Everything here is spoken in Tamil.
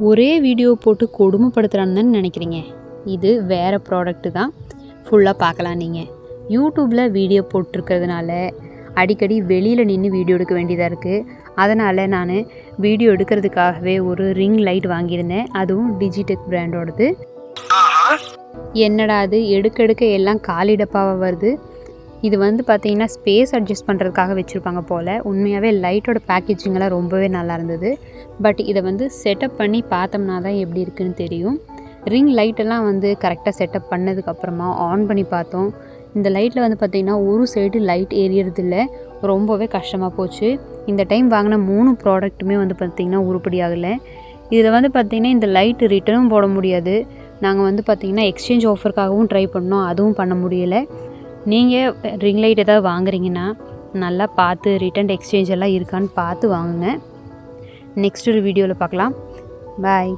ஒரே வீடியோ போட்டு கொடுமைப்படுத்துகிறான்னு தானே நினைக்கிறீங்க. இது வேறு ப்ராடக்ட்டு தான். ஃபுல்லாக பார்க்கலாம். நீங்கள் யூடியூப்பில் வீடியோ போட்டிருக்கிறதுனால அடிக்கடி வெளியில் நின்று வீடியோ எடுக்க வேண்டியதாக இருக்குது. அதனால் நான் வீடியோ எடுக்கிறதுக்காகவே ஒரு ரிங் லைட் வாங்கியிருந்தேன். அதுவும் டிஜிடெக் பிராண்டோடது. என்னடா அது எடுக்க எல்லாம் காலி டப்பாவாக வருது. இது வந்து பார்த்திங்கன்னா ஸ்பேஸ் அட்ஜஸ்ட் பண்ணுறதுக்காக வச்சுருப்பாங்க போல். உண்மையாகவே லைட்டோட பேக்கேஜிங்கெல்லாம் ரொம்பவே நல்லா இருந்தது. பட் இதை வந்து செட்டப் பண்ணி பார்த்தோம்னா தான் எப்படி இருக்குதுன்னு தெரியும். ரிங் லைட்டெல்லாம் வந்து கரெக்டாக செட்டப் பண்ணதுக்கப்புறமா ஆன் பண்ணி பார்த்தோம். இந்த லைட்டில் வந்து பார்த்திங்கன்னா ஒரு சைடு லைட் எரியறதில்ல. ரொம்பவே கஷ்டமாக போச்சு. இந்த டைம் வாங்கின 3 ப்ராடக்ட்டுமே வந்து பார்த்திங்கன்னா உருப்படி ஆகலை. இதில் வந்து பார்த்திங்கன்னா இந்த லைட்டு ரிட்டனும் போட முடியாது. நாங்கள் வந்து பார்த்திங்கன்னா எக்ஸ்சேஞ்ச் ஆஃபருக்காகவும் ட்ரை பண்ணோம். அதுவும் பண்ண முடியலை. நீங்கள் ரிங் லைட் ஏதாவது வாங்குறீங்கன்னா நல்லா பார்த்து ரிட்டன் எக்ஸ்சேஞ்ச் எல்லாம் இருக்கான்னு பார்த்து வாங்குங்க. நெக்ஸ்ட் ஒரு வீடியோவில் பார்க்கலாம். பாய்.